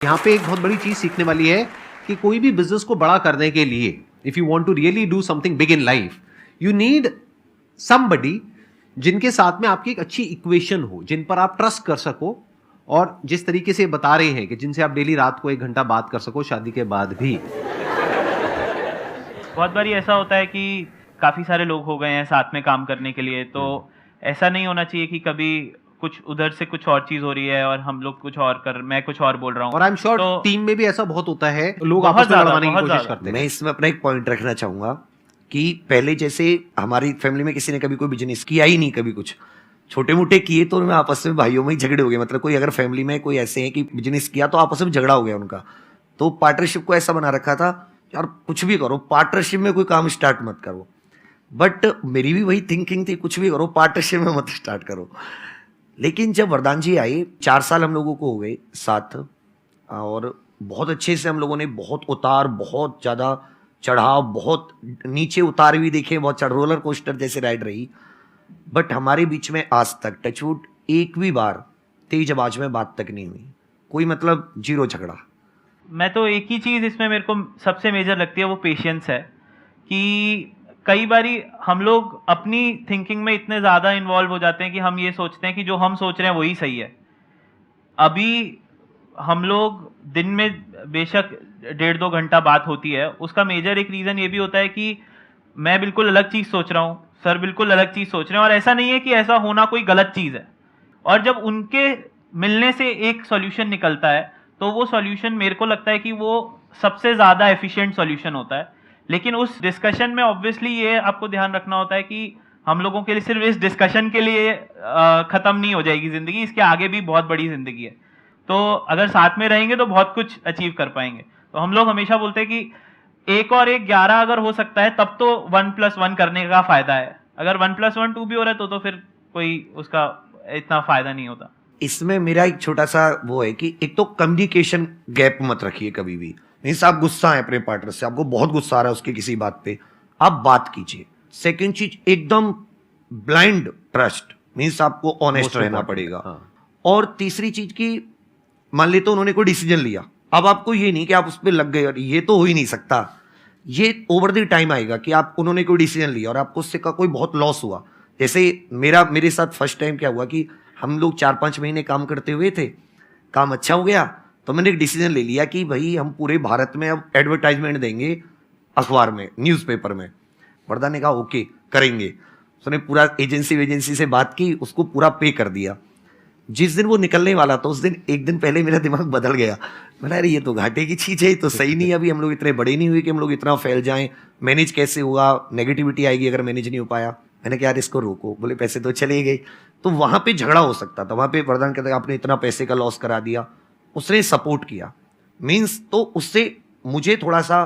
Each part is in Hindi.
यहाँ पे एक बहुत बड़ी चीज सीखने वाली है कि कोई भी बिजनेस को बड़ा करने के लिए if you want to really do something big in life you need somebody जिनके साथ में आपकी एक अच्छी इक्वेशन हो, जिन पर आप ट्रस्ट कर सको और जिस तरीके से बता रहे हैं कि जिनसे आप डेली रात को 1 घंटा बात कर सको शादी के बाद भी। बहुत बारी ऐसा होता है कि काफी सारे लोग हो गए हैं साथ में काम करने के लिए, तो ऐसा नहीं होना चाहिए कि कभी कुछ उधर से कुछ और चीज हो रही है और हम लोग कुछ और मैं कुछ और बोल रहा हूँ। और आई एम श्योर टीम में भी ऐसा बहुत होता है, लोग आपस में लड़वाने की कोशिश करते हैं। मैं इसमें अपना एक पॉइंट रखना चाहूंगा कि पहले जैसे हमारी फैमिली में किसी ने कभी कोई बिजनेस किया ही नहीं, कभी कुछ छोटे मोटे किए तो उनमें आपस में भाइयों में ही झगड़े हो गए। मतलब कोई अगर फैमिली में कोई ऐसे है कि बिजनेस किया तो आपस में झगड़ा हो गया उनका, तो पार्टनरशिप को ऐसा बना रखा था यार कुछ भी करो पार्टनरशिप में कोई काम स्टार्ट मत करो। बट मेरी भी वही थिंकिंग थी, कुछ भी करो पार्टनरशिप में मत स्टार्ट करो। लेकिन जब वरदान जी आए 4 साल हम लोगों को हो गए साथ, और बहुत अच्छे से हम लोगों ने बहुत उतार, बहुत ज़्यादा चढ़ाव, बहुत नीचे उतार भी देखे, बहुत रोलर कोस्टर जैसे राइड रही। बट हमारे बीच में आज तक टचवुड एक भी बार तेज आवाज में बात तक नहीं हुई, कोई मतलब जीरो झगड़ा। मैं तो एक ही चीज़ इसमें मेरे को सबसे मेजर लगती है, वो पेशेंस है। कि कई बारी हम लोग अपनी थिंकिंग में इतने ज़्यादा इन्वॉल्व हो जाते हैं कि हम ये सोचते हैं कि जो हम सोच रहे हैं वही सही है। अभी हम लोग दिन में बेशक 1.5-2 घंटा बात होती है, उसका मेजर एक रीज़न ये भी होता है कि मैं बिल्कुल अलग चीज़ सोच रहा हूँ, सर बिल्कुल अलग चीज़ सोच रहे हैं, और ऐसा नहीं है कि ऐसा होना कोई गलत चीज़ है। और जब उनके मिलने से एक सॉल्यूशन निकलता है तो वो सॉल्यूशन मेरे को लगता है कि वो सबसे ज़्यादा एफिशिएंट सॉल्यूशन होता है। लेकिन उस डिस्कशन में ऑब्वियसली ये आपको ध्यान रखना होता है कि हम लोगों के लिए सिर्फ इस डिस्कशन के लिए ख़त्म नहीं हो जाएगी ज़िंदगी, इसके आगे भी बहुत बड़ी ज़िंदगी है। तो अगर साथ में रहेंगे तो बहुत कुछ अचीव कर पाएंगे। तो हम लोग हमेशा बोलते हैं कि 1 और 1 11 अगर हो सकता है तब तो 1+1 करने का फ़ायदा है। अगर 1+1 2 भी हो रहा है तो फिर कोई उसका इतना फ़ायदा नहीं होता। इसमें मेरा एक छोटा सा वो है कि एक तो कम्युनिकेशन गैप मत रखिए कभी भी। मीन्स आप गुस्सा है अपने पार्टनर से, आपको बहुत गुस्सा आ रहा है उसकी किसी बात पे, आप बात कीजिए। सेकंड चीज एकदम ब्लाइंड ट्रस्ट, मीन्स आपको ऑनेस्ट रहना पड़ेगा। और तीसरी चीज की मान ले तो उन्होंने कोई डिसीजन लिया, अब आपको ये नहीं कि आप उस पर लग गए और ये तो हो ही नहीं सकता। ये ओवर द टाइम आएगा कि आप उन्होंने कोई डिसीजन लिया और आपको उससे का कोई बहुत लॉस हुआ। जैसे मेरे साथ फर्स्ट टाइम क्या हुआ कि हम लोग 4-5 महीने काम करते हुए थे, काम अच्छा हो गया तो मैंने एक डिसीजन ले लिया कि भाई हम पूरे भारत में अब एडवर्टाइजमेंट देंगे अखबार में, न्यूज़पेपर में। वरदान ने कहा ओके करेंगे। उसने पूरा एजेंसी से बात की, उसको पूरा पे कर दिया। जिस दिन वो निकलने वाला था उस दिन 1 दिन पहले मेरा दिमाग बदल गया। मैंने अरे ये तो घाटे की चीज़ है, तो सही नहीं, अभी हम लोग इतने बड़े नहीं हुए कि हम लोग इतना फैल जाएं, मैनेज कैसे होगा, नेगेटिविटी आएगी अगर मैनेज नहीं हो पाया। मैंने कहा यार इसको रोको, बोले पैसे तो चले गए। तो वहां पे झगड़ा हो सकता था, वहां पे वरदान कहता आपने इतना पैसे का लॉस करा दिया, उसने सपोर्ट किया मींस, तो उससे मुझे थोड़ा सा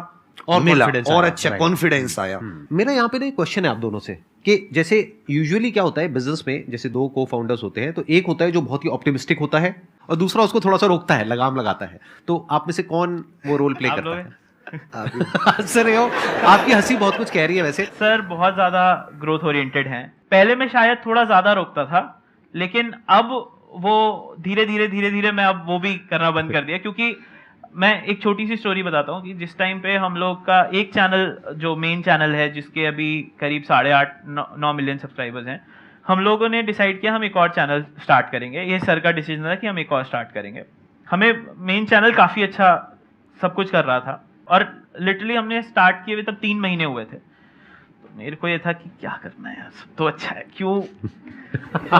और मिला और अच्छा कॉन्फिडेंस आया। मेरा यहाँ पे ना एक क्वेश्चन है आप दोनों से कि जैसे यूजुअली क्या होता है बिजनेस में, जैसे 2 को-फाउंडर्स होते हैं तो एक होता है जो बहुत ही ऑप्टिमिस्टिक होता है और दूसरा उसको थोड़ा सा रोकता है, लगाम लगाता है। तो आप में से कौन वो रोल प्ले करता है? सर आपकी हंसी बहुत कुछ कह रही है। वैसे सर बहुत ज्यादा ग्रोथ ओरिएंटेड हैं। पहले मैं शायद थोड़ा ज्यादा रोकता था, लेकिन अब वो धीरे धीरे मैं अब वो भी करना बंद कर दिया। क्योंकि मैं एक छोटी सी स्टोरी बताता हूँ कि जिस टाइम पे हम लोग का एक चैनल जो मेन चैनल है जिसके अभी करीब 8.5-9 मिलियन सब्सक्राइबर्स हैं, हम लोगों ने डिसाइड किया हम एक और चैनल स्टार्ट करेंगे। ये सर का डिसीजन था कि हम एक और स्टार्ट करेंगे। हमें मेन चैनल काफ़ी अच्छा सब कुछ कर रहा था और लिटरली हमने स्टार्ट किए हुए तब 3 महीने हुए थे। तो मेरे को ये था कि क्या करना है यार, सब तो अच्छा है, क्यों। तो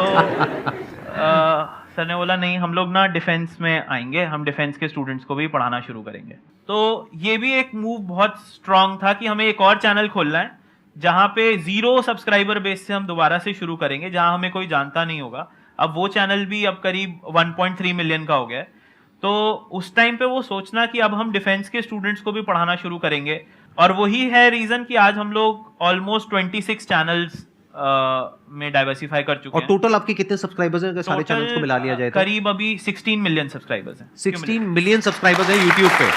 सर ने बोला नहीं हम लोग ना डिफेंस में आएंगे, हम डिफेंस के स्टूडेंट्स को भी पढ़ाना शुरू करेंगे। तो ये भी एक मूव बहुत स्ट्रांग था कि हमें एक और चैनल खोलना है जहाँ पे 0 सब्सक्राइबर बेस से हम दोबारा से शुरू करेंगे, जहाँ हमें कोई जानता नहीं होगा। अब वो चैनल भी अब करीब 1.3 मिलियन का हो गया है। तो उस टाइम पे वो सोचना कि अब हम डिफेंस के स्टूडेंट्स को भी पढ़ाना शुरू करेंगे, और वही है रीजन कि आज हम लोग ऑलमोस्ट 26 चैनल्स में डाइवर्सिफाई कर चुके हैं। और टोटल आपके कितने सब्सक्राइबर्स हैं अगर सारे चैनल्स को मिला लिया जाए तो? करीब अभी 16 मिलियन सब्सक्राइबर्स हैं। 16 मिलियन सब्सक्राइबर्स हैं यूट्यूब पे।